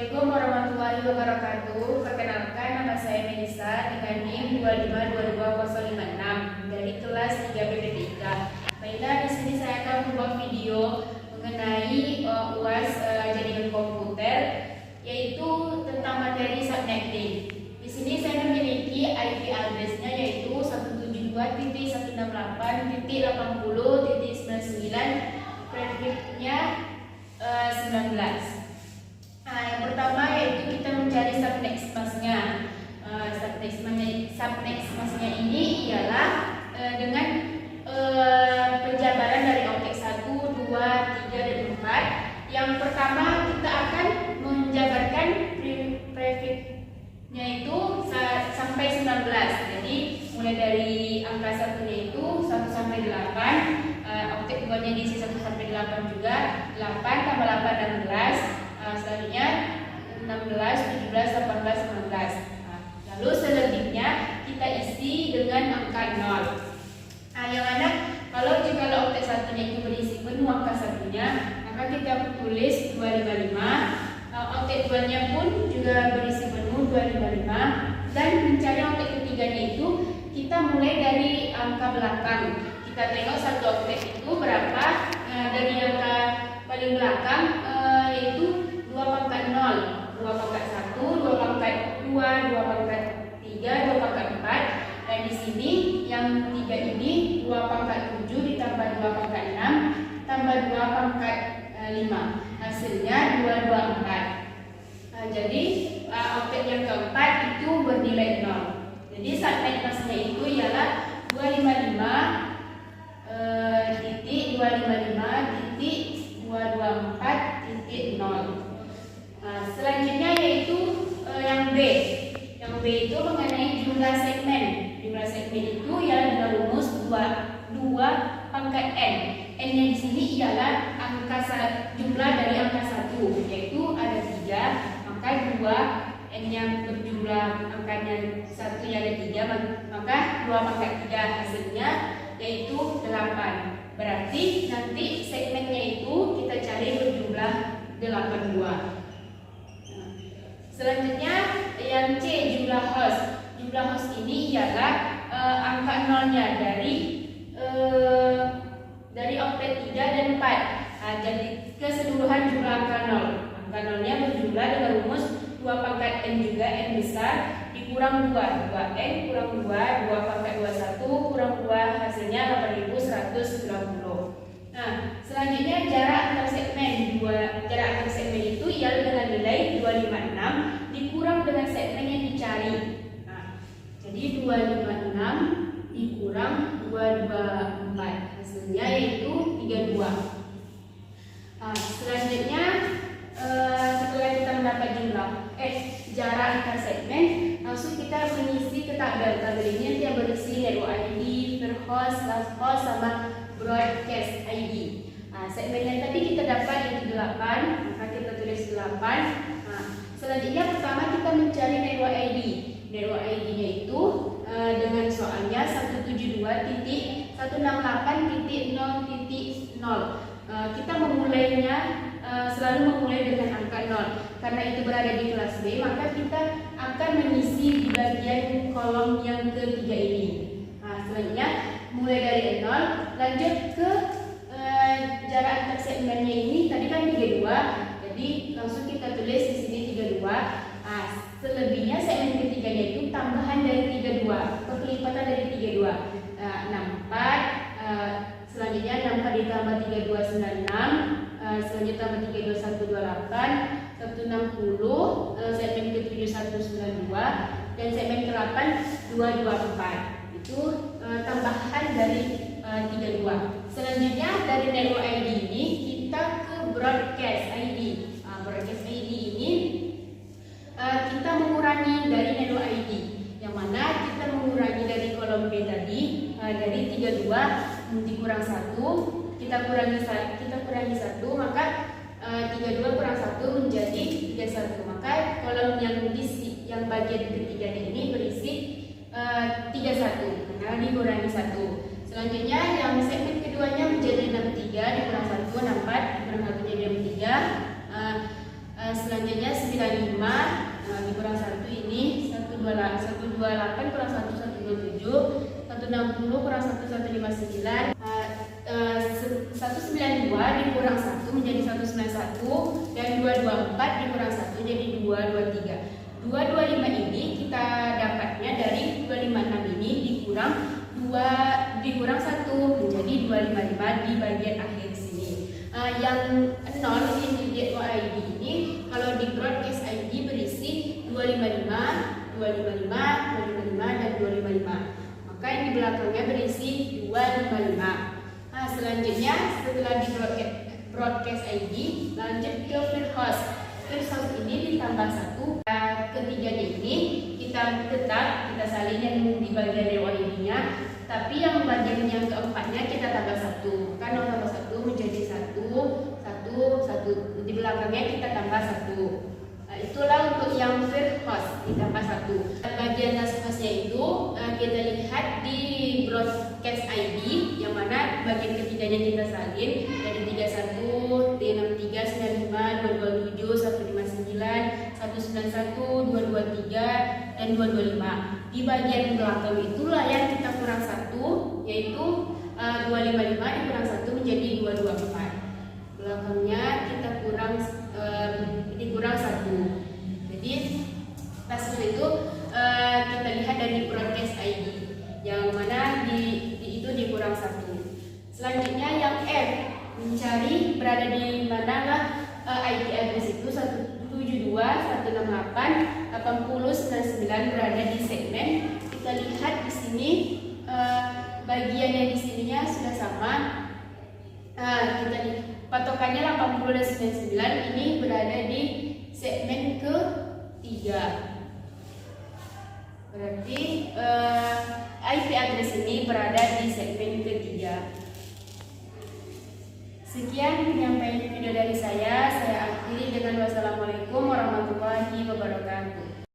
Assalamualaikum warahmatullahi wabarakatuh. Perkenalkan, nama saya Melisa dengan NIM 2522056 dari kelas 3 PP3. Baiklah, di sini saya akan membuat video mengenai UAS jaringan komputer, yaitu tentang materi subnetting. Di sini saya memiliki IP address-nya yaitu 172.168.80.99, prefix-nya 19. Nah, yang pertama yaitu kita mencari subnext mask-nya. Subnext mask-nya ini ialah dengan penjabaran dari objek 1, 2, 3, dan 4. Yang pertama kita akan menjabarkan prefix-nya itu sampai 19. Jadi mulai dari angka 1-nya itu 1 sampai 8. Objek 2-nya diisi 1 sampai 8 juga. 8 tambah 8 16. Selanjutnya 16, 17, 18, 19. Lalu selebihnya kita isi dengan angka 0. Yang mana kalau jika objek satunya itu berisi penuh angka satunya, maka kita tulis 255. Objek 2-nya pun juga berisi penuh 255. Dan mencari objek ketiganya itu kita mulai dari angka belakang. Kita tengok satu objek itu berapa. Dari angka paling belakang yaitu 2 pangkat 0, 2 pangkat 1, 2 pangkat 2, 2 pangkat 3, 2 pangkat 4. Dan di sini yang 3 ini 2 pangkat 7 ditambah 2 pangkat 6 tambah 2 pangkat 5. Hasilnya 224. Jadi objek yang keempat itu bernilai 0. Jadi subnext mask-nya itu ialah 255.255.224.0. Selanjutnya yaitu yang B. Yang B itu mengenai jumlah segmen. Jumlah segmen itu ialah dengan rumus 2 pangkat n. N-nya di sini ialah jumlah dari angka 1, yaitu ada 3, maka 2 n-nya berjumlah angkanya 1-nya ada 3, maka 2 pangkat 3 hasilnya yaitu 8. Berarti nanti segmennya itu kita cari berjumlah 82. Selanjutnya yang C, jumlah host. Jumlah host ini ialah angka 0-nya dari objek 3 dan 4. Jadi keseluruhan jumlah angka 0. Angka 0-nya berjumlah dengan rumus 2 pangkat n juga, n besar, dikurang 2. 2n kurang 2, 2 pangkat 21 kurang 2, hasilnya 8190. Nah, selanjutnya jarak antar segmen. Jarak antar segmen itu ialah dengan nilai 256 dikurang dengan segmen yang dicari. Nah, jadi 256 dikurang 224, hasilnya yaitu 32. Selanjutnya setelah kita mendapat jarak antar segmen, langsung kita mengisi ke tabel. Tabel ini nanti yang berisi network ID, per-host, last host, sama broadcast ID. Segmen yang tadi kita dapat yang 8, maka kita tulis 8. Selanjutnya pertama kita mencari network ID. Network ID-nya itu dengan soalnya 172.168.0.0. Kita memulainya selalu memulai dengan angka 0. Karena itu berada di kelas B, maka kita akan mengisi di bagian kolom yang ketiga ini. Selanjutnya mulai dari 0, lanjut ke jarak antar segmennya ini tadi kan 32, jadi langsung kita tulis di sini 32. Selebihnya segmen ketiganya itu tambahan dari 32, perlipatan dari 32. 64, selanjutnya 64 ditambah 32 96, selanjutnya tambah 32 128, 160, segmen ke-7 192, dan segmen ke-8 224. Itu tambahan dari 32. Selanjutnya dari network ID ini kita ke broadcast ID. Broadcast ID ini kita mengurangi dari network ID, yang mana kita mengurangi dari kolom B tadi, dari 32 dikurang 1, kita kurangi 1, maka 32 kurang 1 menjadi 31. Maka kolom yang bagian ketiganya ini berisi 31 karena dikurangi 1. Selanjutnya yang segmen keduanya menjadi 63 dikurang 1, 64 dikurang 1 jadi 63. Selanjutnya 19 195 dikurang 1 ini 128 kurang 1 127, 160 kurang 1 159, 192 dikurang 1 menjadi 191, dan 224 dikurang 1 jadi 223. 225 ini kita dapatnya dari 256 ini dikurang 1 menjadi 255 di bagian akhir sini. Yang 0 ini di ID ini kalau di broadcast ID berisi 255, 255, 255 dan 255. Maka yang di belakangnya berisi 255. Selanjutnya setelah di broadcast ID lanjut ke first host. First host ini ditambah 1. Ketiganya ini kita salin yang di bagian ID-nya, tapi yang bagian yang keempatnya kita tambah 1. Kan tambah 1 menjadi 1 di belakangnya kita tambah 1. Itulah untuk yang first host ditambah 1. Bagian last hostnya itu kita lihat di broadcast ID, yang mana bagian ketiganya kita salin dari 31, T63, 95, 227, 159, 191, 223 dan 225. Di bagian belakang itulah yang kita kurang 1, yaitu 255 dikurang 1 menjadi 224. Belakangnya kita dikurang 1. Jadi hasil itu kita lihat dari broadcast ID, yang mana itu dikurang 1. Selanjutnya yang F, mencari berada di mana IP address itu 172, 168, 80, 99 berada di segmen. Kita lihat di sini bagiannya di sininya sudah sama. Kita lihat patokannya 80 dan 99 ini berada di segmen ke-3. Berarti IP address ini berada di segmen ke-3. Sekian penyampaian